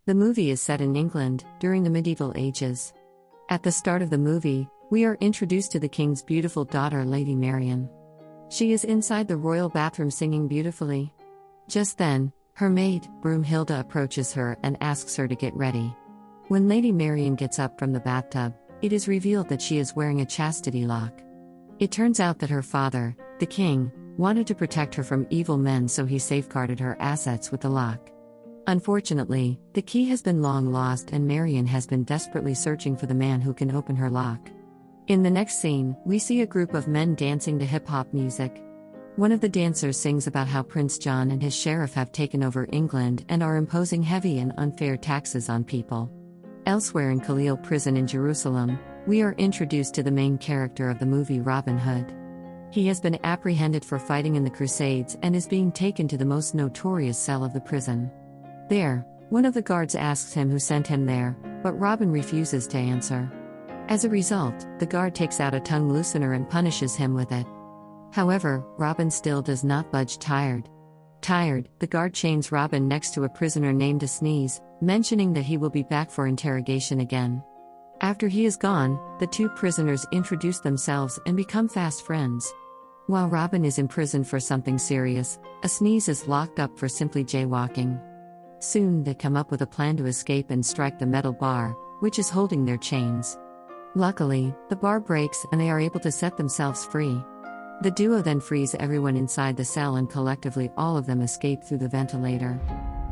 The movie is set in England, during the medieval ages. At the start of the movie, we are introduced to the king's beautiful daughter, Lady Marian. She is inside the royal bathroom singing beautifully. Just then, her maid, Broomhilda, approaches her and asks her to get ready. When Lady Marian gets up from the bathtub, it is revealed that she is wearing a chastity lock. It turns out that her father, the king, wanted to protect her from evil men, so he safeguarded her assets with the lock. Unfortunately, the key has been long lost and Marian has been desperately searching for the man who can open her lock. In the next scene, we see a group of men dancing to hip-hop music. One of the dancers sings about how Prince John and his sheriff have taken over England and are imposing heavy and unfair taxes on people. Elsewhere in Khalil prison in Jerusalem, we are introduced to the main character of the movie, Robin Hood. He has been apprehended for fighting in the Crusades and is being taken to the most notorious cell of the prison. There, one of the guards asks him who sent him there, but Robin refuses to answer. As a result, the guard takes out a tongue loosener and punishes him with it. However, Robin still does not budge. Tired, the guard chains Robin next to a prisoner named Sneeze, mentioning that he will be back for interrogation again. After he is gone, the two prisoners introduce themselves and become fast friends. While Robin is imprisoned for something serious, Sneeze is locked up for simply jaywalking. Soon they come up with a plan to escape and strike the metal bar, which is holding their chains. Luckily, the bar breaks and they are able to set themselves free. The duo then frees everyone inside the cell and collectively all of them escape through the ventilator.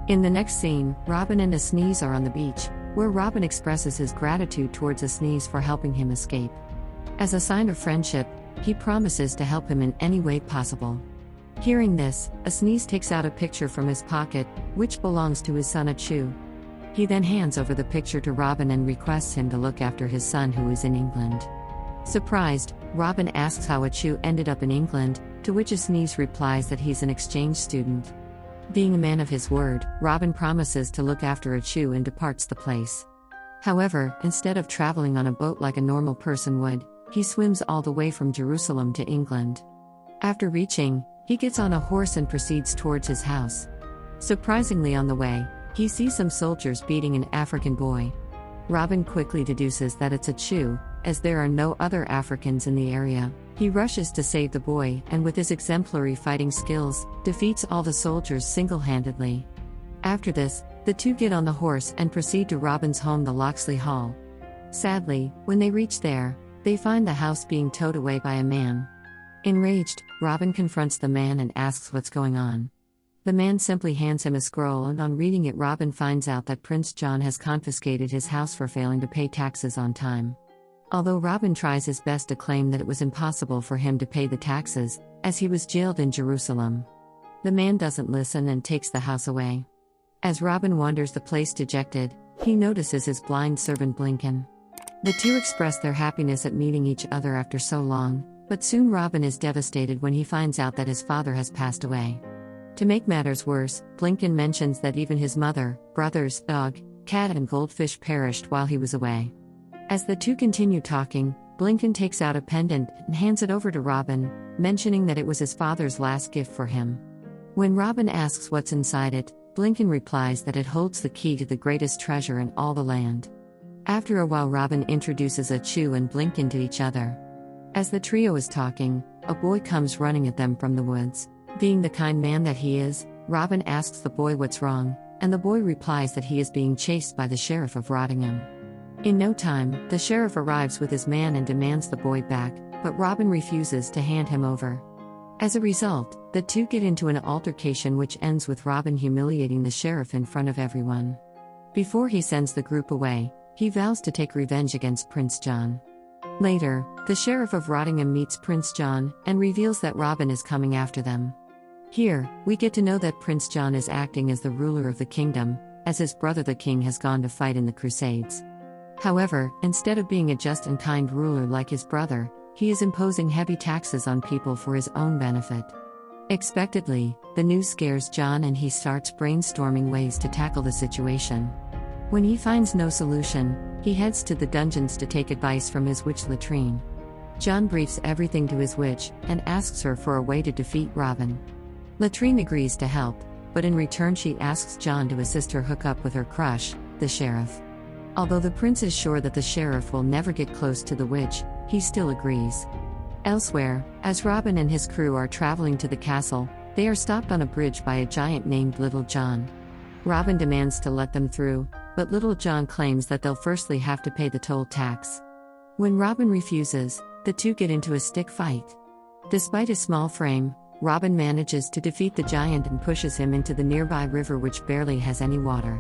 In the next scene, Robin and Sneeze are on the beach, where Robin expresses his gratitude towards Sneeze for helping him escape. As a sign of friendship, he promises to help him in any way possible. Hearing this, Sneeze takes out a picture from his pocket, which belongs to his son Achu. He then hands over the picture to Robin and requests him to look after his son who is in England. Surprised, Robin asks how Achu ended up in England, to which Sneeze replies that he's an exchange student. Being a man of his word, Robin promises to look after Achu and departs the place. However, instead of traveling on a boat like a normal person would, he swims all the way from Jerusalem to England. After reaching, he gets on a horse and proceeds towards his house. Surprisingly, on the way, he sees some soldiers beating an African boy. Robin quickly deduces that it's Achu, as there are no other Africans in the area. He rushes to save the boy and with his exemplary fighting skills, defeats all the soldiers single-handedly. After this, the two get on the horse and proceed to Robin's home, the Locksley Hall. Sadly, when they reach there, they find the house being towed away by a man. Enraged, Robin confronts the man and asks what's going on. The man simply hands him a scroll, and on reading it, Robin finds out that Prince John has confiscated his house for failing to pay taxes on time. Although Robin tries his best to claim that it was impossible for him to pay the taxes, as he was jailed in Jerusalem, the man doesn't listen and takes the house away. As Robin wanders the place dejected, he notices his blind servant Blinken. The two express their happiness at meeting each other after so long, but soon Robin is devastated when he finds out that his father has passed away. To make matters worse, Blinken mentions that even his mother, brothers, dog, cat and goldfish perished while he was away. As the two continue talking, Blinken takes out a pendant and hands it over to Robin, mentioning that it was his father's last gift for him. When Robin asks what's inside it, Blinken replies that it holds the key to the greatest treasure in all the land. After a while, Robin introduces Achu and Blinken to each other. As the trio is talking, a boy comes running at them from the woods. Being the kind man that he is, Robin asks the boy what's wrong, and the boy replies that he is being chased by the sheriff of Rottingham. In no time, the sheriff arrives with his man and demands the boy back, but Robin refuses to hand him over. As a result, the two get into an altercation which ends with Robin humiliating the sheriff in front of everyone. Before he sends the group away, he vows to take revenge against Prince John. Later, the sheriff of Rottingham meets Prince John and reveals that Robin is coming after them. Here, we get to know that Prince John is acting as the ruler of the kingdom, as his brother the king has gone to fight in the Crusades. However, instead of being a just and kind ruler like his brother, he is imposing heavy taxes on people for his own benefit. Expectedly, the news scares John and he starts brainstorming ways to tackle the situation. When he finds no solution, he heads to the dungeons to take advice from his witch Latrine. John briefs everything to his witch and asks her for a way to defeat Robin. Latrine agrees to help, but in return she asks John to assist her hook up with her crush, the sheriff. Although the prince is sure that the sheriff will never get close to the witch, he still agrees. Elsewhere, as Robin and his crew are traveling to the castle, they are stopped on a bridge by a giant named Little John. Robin demands to let them through, but Little John claims that they'll firstly have to pay the toll tax. When Robin refuses, the two get into a stick fight. Despite his small frame, Robin manages to defeat the giant and pushes him into the nearby river, which barely has any water.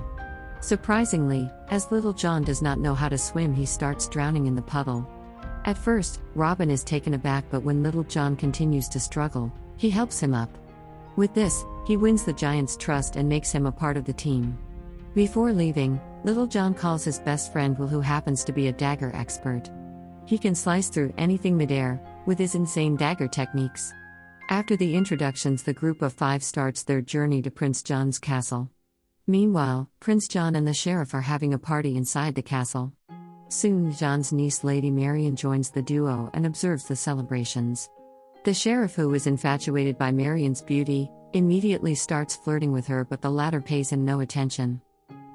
Surprisingly, as Little John does not know how to swim, he starts drowning in the puddle. At first, Robin is taken aback, but when Little John continues to struggle, he helps him up. With this, he wins the giant's trust and makes him a part of the team. Before leaving, Little John calls his best friend Will, who happens to be a dagger expert. He can slice through anything midair, with his insane dagger techniques. After the introductions, the group of 5 starts their journey to Prince John's castle. Meanwhile, Prince John and the sheriff are having a party inside the castle. Soon, John's niece Lady Marian joins the duo and observes the celebrations. The sheriff, who is infatuated by Marian's beauty, immediately starts flirting with her, but the latter pays him no attention.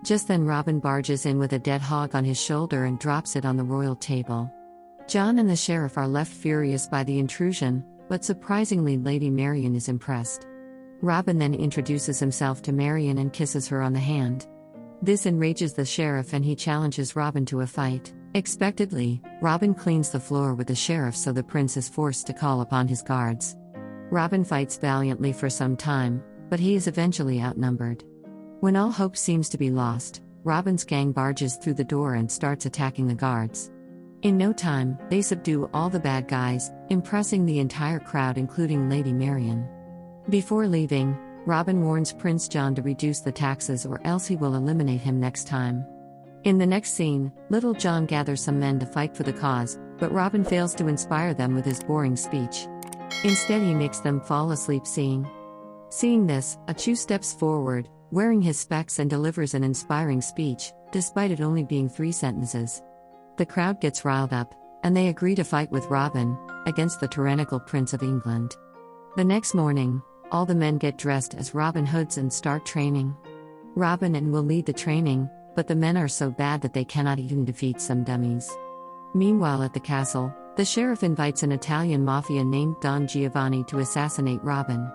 Just then Robin barges in with a dead hog on his shoulder and drops it on the royal table. John and the sheriff are left furious by the intrusion, but surprisingly Lady Marian is impressed. Robin then introduces himself to Marian and kisses her on the hand. This enrages the sheriff and he challenges Robin to a fight. Expectedly, Robin cleans the floor with the sheriff, so the prince is forced to call upon his guards. Robin fights valiantly for some time, but he is eventually outnumbered. When all hope seems to be lost, Robin's gang barges through the door and starts attacking the guards. In no time, they subdue all the bad guys, impressing the entire crowd including Lady Marian. Before leaving, Robin warns Prince John to reduce the taxes or else he will eliminate him next time. In the next scene, Little John gathers some men to fight for the cause, but Robin fails to inspire them with his boring speech. Instead, he makes them fall asleep singing. Seeing this, Achu steps forward, wearing his specs, and delivers an inspiring speech, despite it only being 3 sentences. The crowd gets riled up, and they agree to fight with Robin, against the tyrannical Prince of England. The next morning, all the men get dressed as Robin Hoods and start training. Robin and Will lead the training, but the men are so bad that they cannot even defeat some dummies. Meanwhile at the castle, the sheriff invites an Italian mafia named Don Giovanni to assassinate Robin.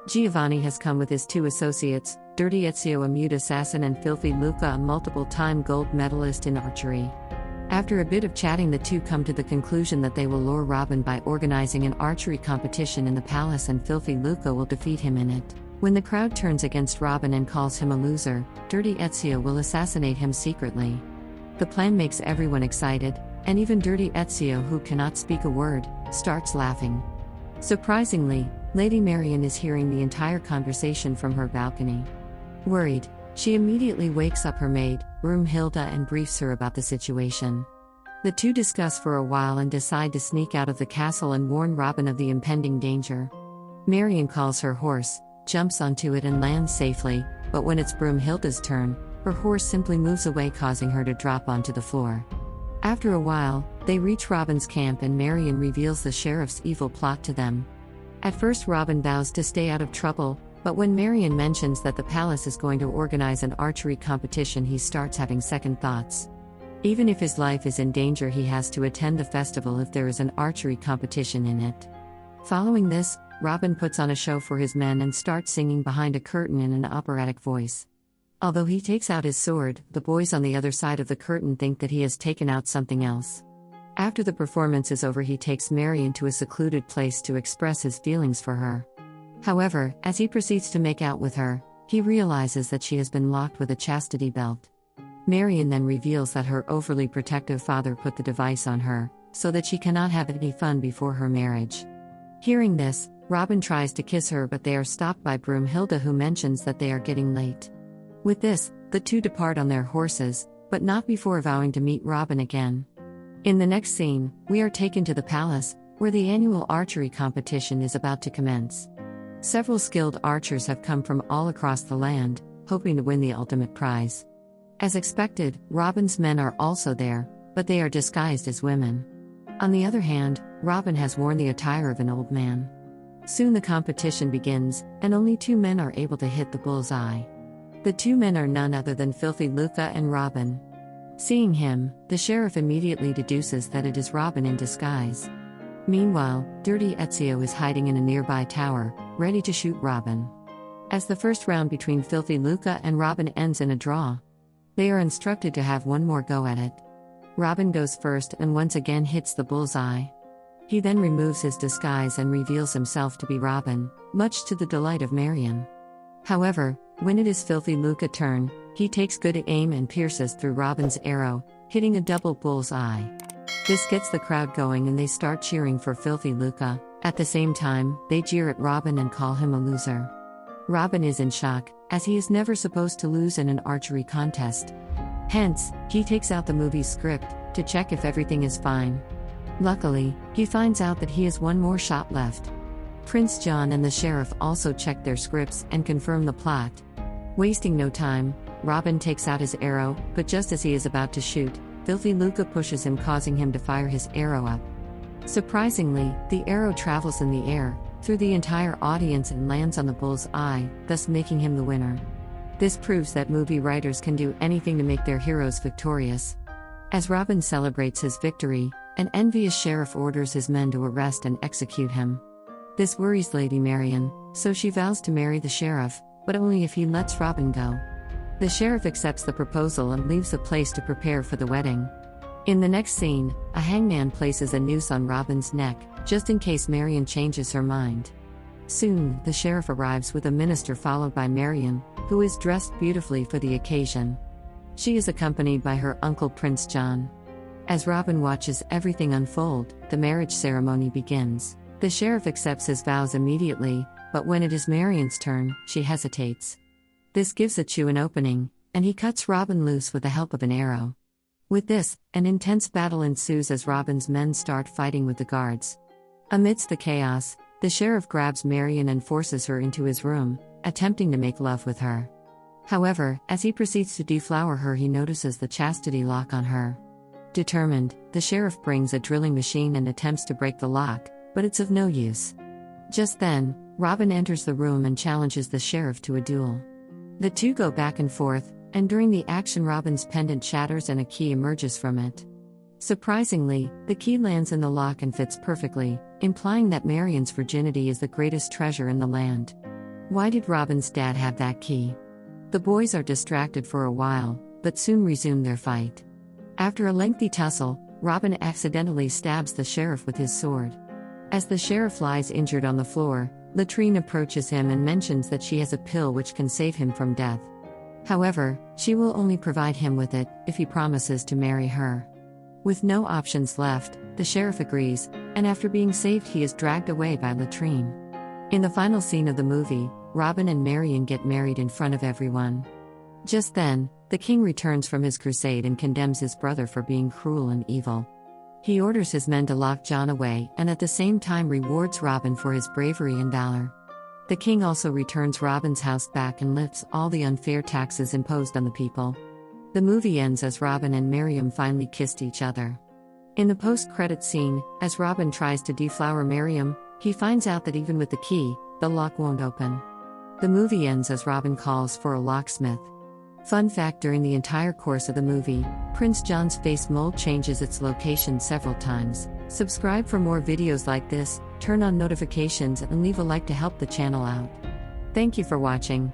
Giovanni has come with his 2 associates, Dirty Ezio, a mute assassin, and Filthy Luca, a multiple-time gold medalist in archery. After a bit of chatting, the two come to the conclusion that they will lure Robin by organizing an archery competition in the palace, and Filthy Luca will defeat him in it. When the crowd turns against Robin and calls him a loser, Dirty Ezio will assassinate him secretly. The plan makes everyone excited, and even Dirty Ezio, who cannot speak a word, starts laughing. Surprisingly, Lady Marian is hearing the entire conversation from her balcony. Worried, she immediately wakes up her maid, Broomhilda, and briefs her about the situation. The two discuss for a while and decide to sneak out of the castle and warn Robin of the impending danger. Marian calls her horse, jumps onto it, and lands safely, but when it's Broomhilda's turn, her horse simply moves away, causing her to drop onto the floor. After a while, they reach Robin's camp and Marian reveals the sheriff's evil plot to them. At first, Robin vows to stay out of trouble, but when Marian mentions that the palace is going to organize an archery competition, he starts having second thoughts. Even if his life is in danger, he has to attend the festival if there is an archery competition in it. Following this, Robin puts on a show for his men and starts singing behind a curtain in an operatic voice. Although he takes out his sword, the boys on the other side of the curtain think that he has taken out something else. After the performance is over, he takes Marian to a secluded place to express his feelings for her. However, as he proceeds to make out with her, he realizes that she has been locked with a chastity belt. Marian then reveals that her overly protective father put the device on her, so that she cannot have any fun before her marriage. Hearing this, Robin tries to kiss her, but they are stopped by Broomhilda, who mentions that they are getting late. With this, the two depart on their horses, but not before vowing to meet Robin again. In the next scene, we are taken to the palace, where the annual archery competition is about to commence. Several skilled archers have come from all across the land, hoping to win the ultimate prize. As expected, Robin's men are also there, but they are disguised as women. On the other hand, Robin has worn the attire of an old man. Soon the competition begins, and only 2 men are able to hit the bullseye. The 2 men are none other than Filthy Luca and Robin. Seeing him, the sheriff immediately deduces that it is Robin in disguise. Meanwhile, Dirty Ezio is hiding in a nearby tower, ready to shoot Robin. As the first round between Filthy Luca and Robin ends in a draw, they are instructed to have one more go at it. Robin goes first and once again hits the bullseye. He then removes his disguise and reveals himself to be Robin, much to the delight of Marian. However, when it is Filthy Luca's turn, he takes good aim and pierces through Robin's arrow, hitting a double bullseye. This gets the crowd going and they start cheering for Filthy Luca. At the same time, they jeer at Robin and call him a loser. Robin is in shock, as he is never supposed to lose in an archery contest. Hence, he takes out the movie's script to check if everything is fine. Luckily, he finds out that he has one more shot left. Prince John and the sheriff also check their scripts and confirm the plot. Wasting no time, Robin takes out his arrow, but just as he is about to shoot, Filthy Luca pushes him, causing him to fire his arrow up. Surprisingly, the arrow travels in the air, through the entire audience and lands on the bull's eye, thus making him the winner. This proves that movie writers can do anything to make their heroes victorious. As Robin celebrates his victory, an envious sheriff orders his men to arrest and execute him. This worries Lady Marian, so she vows to marry the sheriff, but only if he lets Robin go. The sheriff accepts the proposal and leaves the place to prepare for the wedding. In the next scene, a hangman places a noose on Robin's neck, just in case Marian changes her mind. Soon, the sheriff arrives with a minister followed by Marian, who is dressed beautifully for the occasion. She is accompanied by her uncle Prince John. As Robin watches everything unfold, the marriage ceremony begins. The sheriff accepts his vows immediately, but when it is Marian's turn, she hesitates. This gives Achu an opening, and he cuts Robin loose with the help of an arrow. With this, an intense battle ensues as Robin's men start fighting with the guards. Amidst the chaos, the sheriff grabs Marian and forces her into his room, attempting to make love with her. However, as he proceeds to deflower her, he notices the chastity lock on her. Determined, the sheriff brings a drilling machine and attempts to break the lock, but it's of no use. Just then, Robin enters the room and challenges the sheriff to a duel. The two go back and forth, and during the action Robin's pendant shatters and a key emerges from it. Surprisingly, the key lands in the lock and fits perfectly, implying that Marian's virginity is the greatest treasure in the land. Why did Robin's dad have that key? The boys are distracted for a while, but soon resume their fight. After a lengthy tussle, Robin accidentally stabs the sheriff with his sword. As the sheriff lies injured on the floor, Latrine approaches him and mentions that she has a pill which can save him from death. However, she will only provide him with it if he promises to marry her. With no options left, the sheriff agrees, and after being saved he is dragged away by Latrine. In the final scene of the movie, Robin and Marian get married in front of everyone. Just then, the king returns from his crusade and condemns his brother for being cruel and evil. He orders his men to lock John away and at the same time rewards Robin for his bravery and valor. The king also returns Robin's house back and lifts all the unfair taxes imposed on the people. The movie ends as Robin and Marian finally kissed each other. In the post-credit scene, as Robin tries to deflower Marian, he finds out that even with the key, the lock won't open. The movie ends as Robin calls for a locksmith. Fun fact: during the entire course of the movie, Prince John's face mold changes its location several times. Subscribe for more videos like this, turn on notifications and leave a like to help the channel out. Thank you for watching.